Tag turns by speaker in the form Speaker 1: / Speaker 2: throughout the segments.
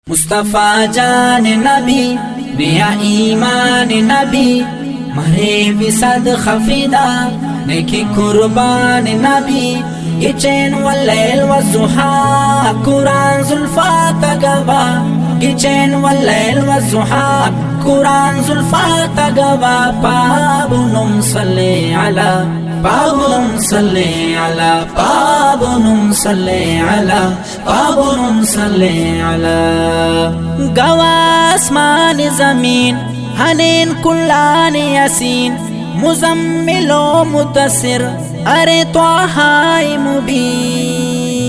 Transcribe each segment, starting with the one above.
Speaker 1: मुस्तफा जान नबी नया ईमान नबी मरे विसद खफीदा नेकी कुर्बान नबी ये चैन वल्लैल वज़ुहा कुरान जुल्फा तगवा ये चैन वल्लैल वज़ुहा कुरान जुल्फा तगवा पाबुनुम सल्ले अला पाबुनुम सल्ले अला पाबुनुम सल्ले अला पाबुनुम सल्ले अला गवा आसमान ज़मीन हनीन कुल्लान यासीन मुज़म्मिलो मुद्दसिर अरे त्वाहाए मुबीन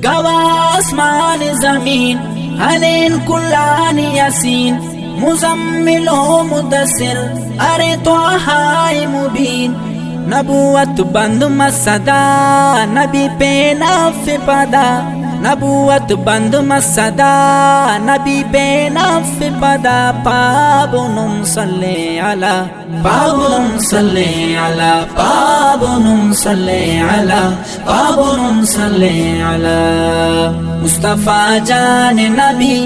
Speaker 1: गवा आसमान ज़मीन हनीन कुल्लान यासीन मुज़म्मिलो मुद्दसिर अरे त्वाहाए मुबीन नबूवत बंद मसदा नबी पे नफ़ पदा नबूवत बंद मसदा नबी पे नफ़ पदा पाबुनुम सल्ले अला पाबुनुम सल्ले अला पाबुनुम सल्ले अला पाबुनुम सल्ले अला मुस्तफा जान नबी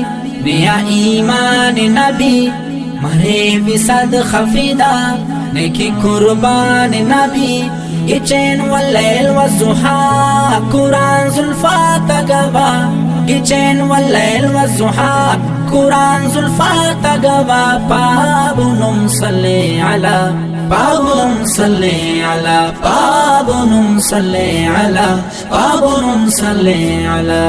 Speaker 1: नया ईमान नबी मरे विसद खफीदा नेकी कुर्बान नबी ये चैन वल्लैल वज़ुहा कुरान जुल्फा तगवा ये चैन वल्लैल वज़ुहा कुरान जुल्फा तगवा पाबुनुम सल्ले अला पाबुनुम सल्ले अला पाबुनुम सल्ले अला पाबुनुम सल्ले अला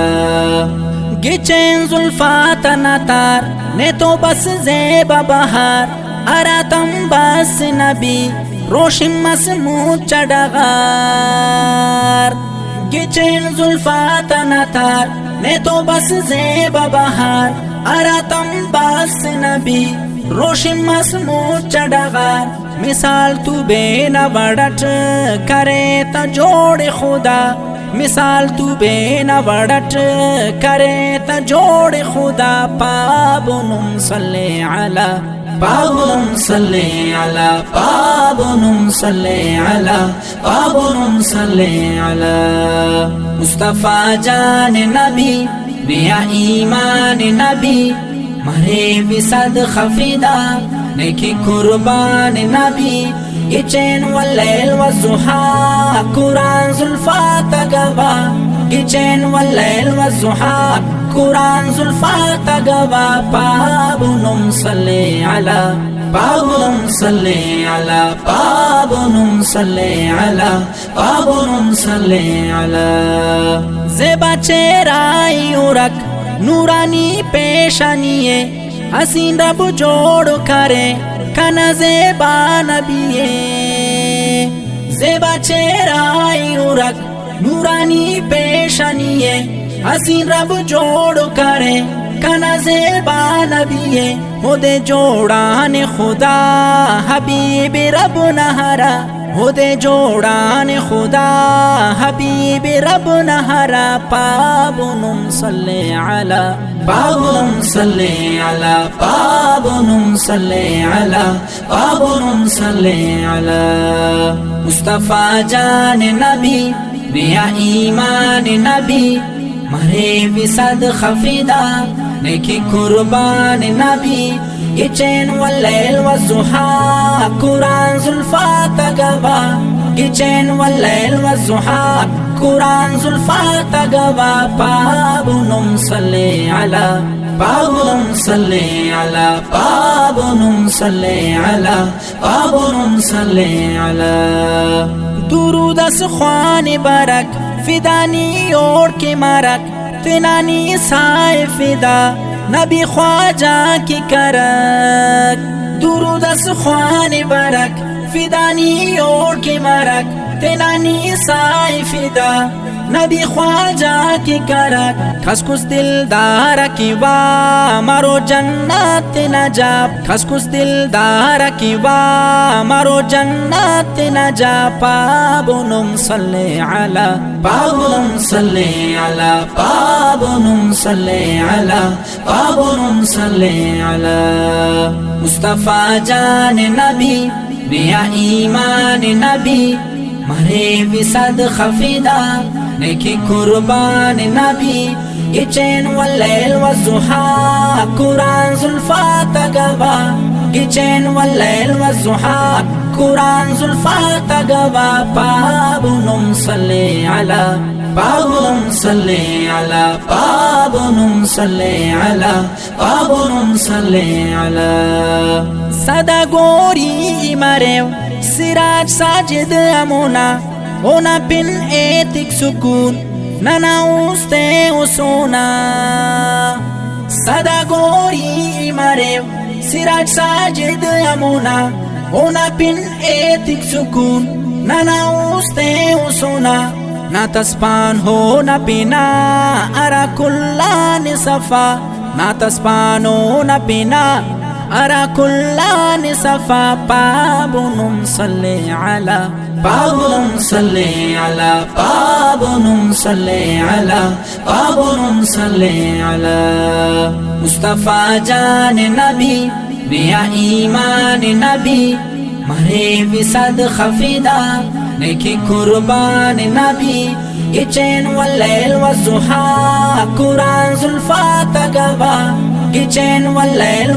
Speaker 1: ये चैन जुल्फा तनातार ने तो बस ज़ेबा बहार अरातम बस नबी रोशिम मसमूद चढ़गार ये चैन जुल्फा तनातार ने तो बस ज़ेबा बहार अरातम बस नबी रोशिम मसमूद चढ़गार मिसाल तू बेना बड़ट करे त जोड़ खुदा मिसाल तू बेना बड़ट करे त जोड़ खुदा पाबुनुम सल्ले अला पाबुनुम सल्ले अला पाबुनुम सल्ले अला पाबुनुम सल्ले अला मुस्तफा जान नबी नया ईमान नबी मरे विसद खफीदा नेकी कुर्बान नबी ये चैन वल्लैल वज़ुहा कुरान जुल्फा तगवा ये चैन वल्लैल वज़ुहा कुरान जुल्फा तगवा पाबुनुम सल्ले अला पाबुनुम सल्ले अला पाबुनुम सल्ले अला पाबुनुम सल्ले अला ज़ेबा चेहराई उरक नूरानी पेशानिये हसीन रब जोड़ करे कना ज़ेबा नबिये ज़ेबा चेहराई उरक नूरानी पेशानिये हसीन रब जोड़ करे कना ज़ेबा नबिये होदे जोड़ान खुदा हबीब रब नहरा होदे जोड़ान खुदा हबीब रब नहरा पाबुनुम सल्ले अला पाबुनुम सल्ले अला पाबुनुम सल्ले अला पाबुनुम सल्ले अला मुस्तफा जान नबी नया ईमान नबी मरे विसद खफीदा नेकी कुर्बान नबी ये चैन वल्लैल वज़ुहा कुरान जुल्फा तगवा ये चैन वल्लैल वज़ुहा कुरान जुल्फा तगवा पाबुनुम सल्ले अला पाबुनुम सल्ले अला पाबुनुम सल्ले अला पाबुनुम सल्ले अला दुरूद ख्वान बरक फिदानी ओढ़ के मारक तिनानी साए फिदा नबी ख्वाजा की करक दुरूद ख्वान बरक फिदानी ओढ़ के मारक तिनानी साए फिदा नबी ख्वाजा की करक खसखुस दिलदार की वा मारो जन्नत नजा खसखुस दिलदार की वा मारो जन्नत नजा पाबुनुम सल्ले अला पाबुनुम सल्ले अला पाबुनुम सल्ले अला पाबुनुम सल्ले अला मुस्तफा जान नबी नया ईमान नबी मरे विसद खफीदा नेकी कुर्बान नबी किचन वल्लैल वज़ुहा कुरान जुल्फात गवा किचन वल्लैल वज़ुहा कुरान जुल्फात गवा पाबुनुम सल्ले अला पाबुनुम सल्ले अला पाबुनुम सल्ले अला पाबुनुम सल्ले अला सदा गोरी मरेव सिराज साजिद अमुना होना पिन एतिक सुकून नना उस्ते उसोना सदा गोरी मरेव सिराज साजिद अमुना होना पिन एतिक सुकून नना उस्ते उसोना ना तस्पान हो ना पिना अरा कुल्लान सफा ना तस्पान हो ना पिना अरा कुल्लान सफा पाबुनुम सल्ले अला पाबुनुम सल्ले अला पाबुनुम सल्ले अला पाबुनुम सल्ले अला मुस्तफा जान नबी नया ईमान नबी मरे विसद खफीदा नेकी कुर्बान नबी किचन वल्लैल वज़ुहा कुरान जुल्फात गवा किचन वल्लैल